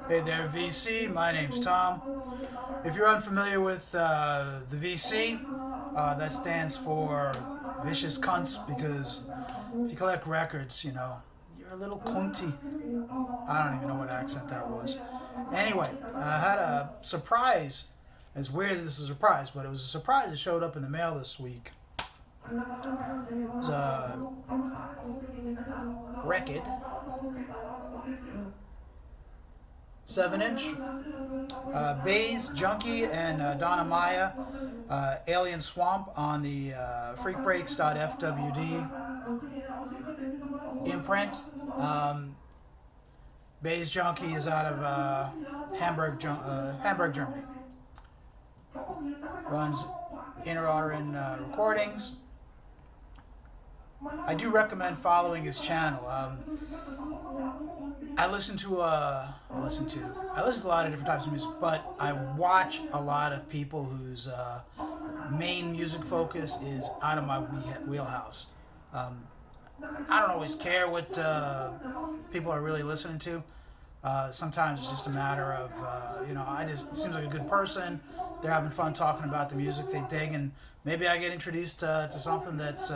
Hey there, VC. My name's Tom. If you're unfamiliar with the VC, that stands for Vicious Cunts because if you collect records, you're a little cunty. I don't even know what accent that was. Anyway, I had a surprise. It's weird that this is a surprise, but it was a surprise that showed up in the mail this week. It was a record, 7-inch. Baze.Djunkiii and Donna Maya, Alien Swamp on the freakbreaks.fwd imprint. Baze.Djunkiii is out of Hamburg, Germany. Runs Inner Otteren recordings. I do recommend following his channel. I listen to a lot of different types of music, but I watch a lot of people whose main music focus is out of my wheelhouse. I don't always care what people are really listening to. Sometimes it's just a matter of, it seems like a good person. They're having fun talking about the music they dig, and maybe I get introduced to something that's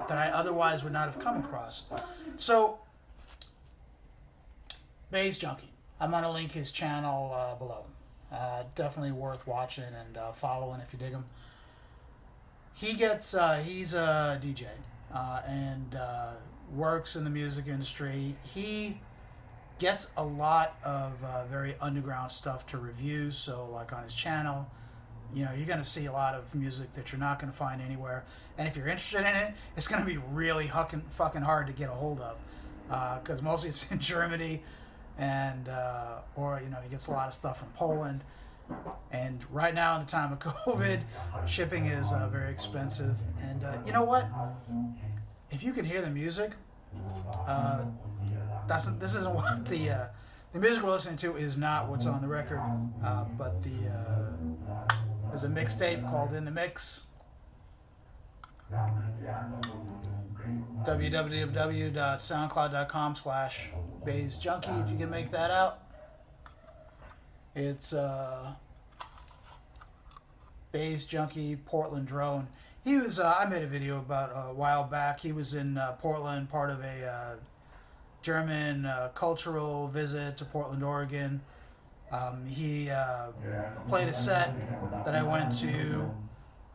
that I otherwise would not have come across. So, Baze.Djunkiii. I'm going to link his channel below. Definitely worth watching and following if you dig him. He's a DJ and works in the music industry. He gets a lot of very underground stuff to review. So, like on his channel, you're going to see a lot of music that you're not going to find anywhere. And if you're interested in it, it's going to be really fucking hard to get a hold of because mostly it's in Germany, and or he gets a lot of stuff from Poland. And right now, in the time of COVID, shipping is very expensive. And you know what? If you can hear the music, this isn't what the music we're listening to is not what's on the record, but there's a mixtape called In the Mix. www.soundcloud.com/Baze.Djunkiii if you can make that out. It's Baze.Djunkiii Portland Drone. He was I made a video about a while back. He was in Portland, part of a German cultural visit to Portland, Oregon. He played a set that I went to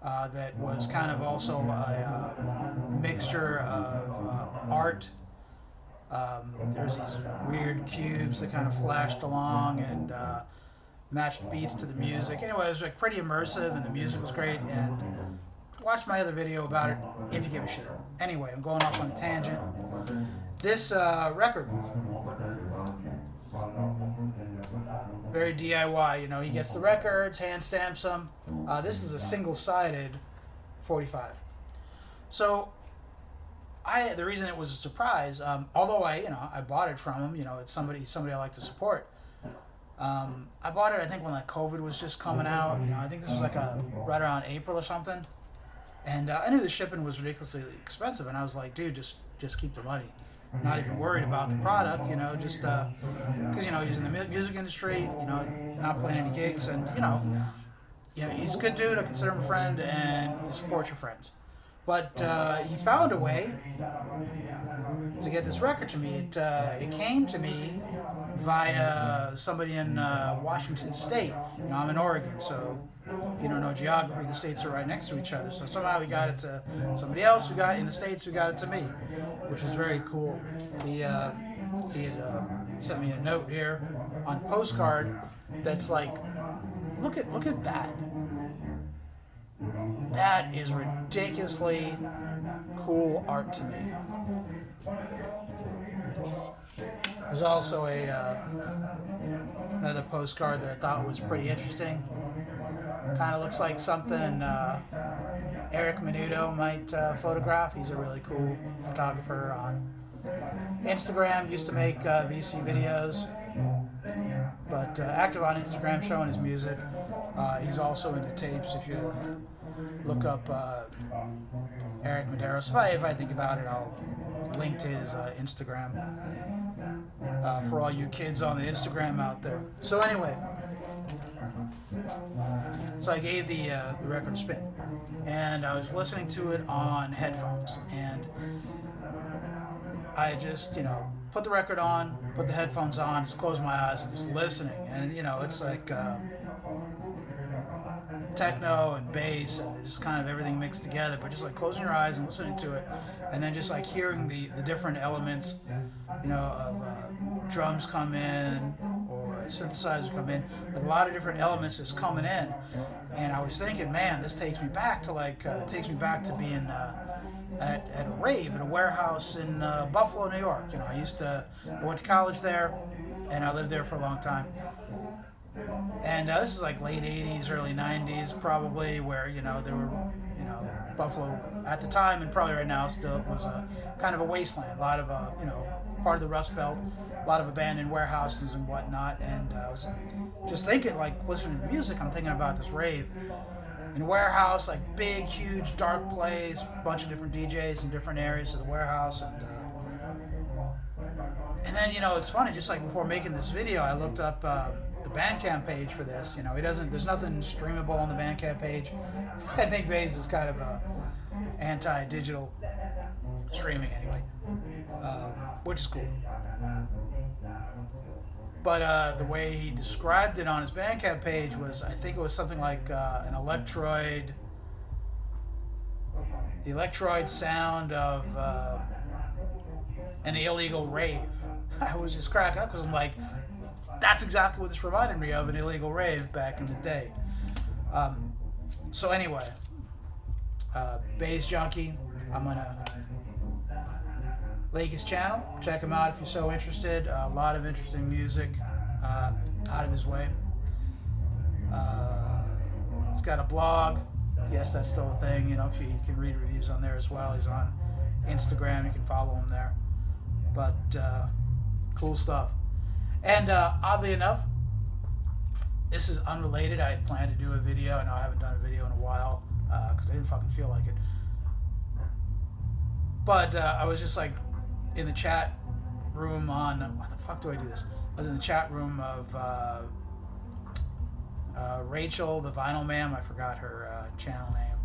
that was kind of also a mixture of art. There's these weird cubes that kind of flashed along and matched beats to the music. Anyway, it was like pretty immersive, and the music was great. And watch my other video about it if you give a shit. Anyway, I'm going off on a tangent. This record, very DIY. He gets the records, hand stamps them. This is a single-sided 45. So, the reason it was a surprise, although I bought it from him. It's somebody I like to support. I bought it, I think, when COVID was just coming out. I think this was right around April or something. And I knew the shipping was ridiculously expensive, and I was like, dude, just keep the money. Not even worried about the product, just because he's in the music industry, not playing any gigs, and he's a good dude. I consider him a friend, and you support your friends. But he found a way to get this record to me. It came to me via somebody in Washington State. I'm in Oregon, so if you don't know geography, the states are right next to each other. So somehow we got it to somebody else who got in the States who got it to me, which is very cool. He had sent me a note here on postcard that's like, look at that. That is ridiculously cool art to me. There's also another postcard that I thought was pretty interesting. Kind of looks like something Eric Menudo might photograph. He's a really cool photographer on Instagram. Used to make VC videos, but active on Instagram showing his music. He's also into tapes if you're look up Eric Medeiros. If I think about it, I'll link to his Instagram for all you kids on the Instagram out there. So anyway, so I gave the record a spin, and I was listening to it on headphones, and I just, put the record on, put the headphones on, just close my eyes and just listening. And, it's like techno and bass and just kind of everything mixed together, but just like closing your eyes and listening to it, and then just like hearing the different elements, of drums come in or a synthesizer come in, like a lot of different elements just coming in. And I was thinking, man, this takes me back to being at a rave at a warehouse in Buffalo, New York. I went to college there, and I lived there for a long time. And this is like late 80s, early 90s probably, where, there were, Buffalo at the time and probably right now still was a kind of a wasteland. A lot of, part of the Rust Belt, a lot of abandoned warehouses and whatnot. And I was just thinking, like, listening to music, I'm thinking about this rave in a warehouse, like big, huge, dark place, bunch of different DJs in different areas of the warehouse. And then, it's funny, just like before making this video, I looked up the Bandcamp page for this. There's nothing streamable on the Bandcamp page. I think Baze is kind of anti-digital streaming anyway, which is cool. But the way he described it on his Bandcamp page was, I think it was something like an Electroid, the Electroid sound of an illegal rave. I was just cracking up because I'm like, that's exactly what this reminded me of, an illegal rave back in the day. So anyway, Baze.Djunkiii, I'm going to link his channel. Check him out if you're so interested. A lot of interesting music out of his way. He's got a blog. Yes, that's still a thing. If you can read reviews on there as well. He's on Instagram. You can follow him there. But cool stuff. And oddly enough, this is unrelated. I had planned to do a video. I know I haven't done a video in a while because I didn't fucking feel like it. But I was just like in the chat room on, why the fuck do I do this? I was in the chat room of Rachel, the Vinyl Ma'am. I forgot her channel name.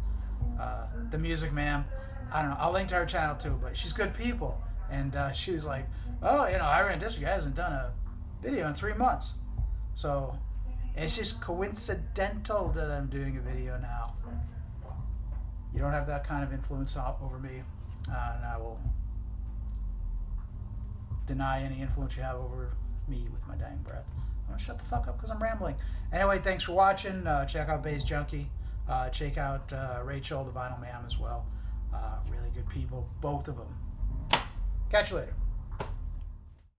The Music Ma'am. I don't know. I'll link to her channel too, but she's good people. And she was like, oh, Rant District hasn't done a video in 3 months. So it's just coincidental that I'm doing a video now. You don't have that kind of influence over me, and I will deny any influence you have over me with my dying breath. I'm gonna shut the fuck up because I'm rambling. Anyway, thanks for watching. Check out Baze.Djunkiii. Check out Rachel, the Vinyl Ma'am as well. Really good people, both of them. Catch you later.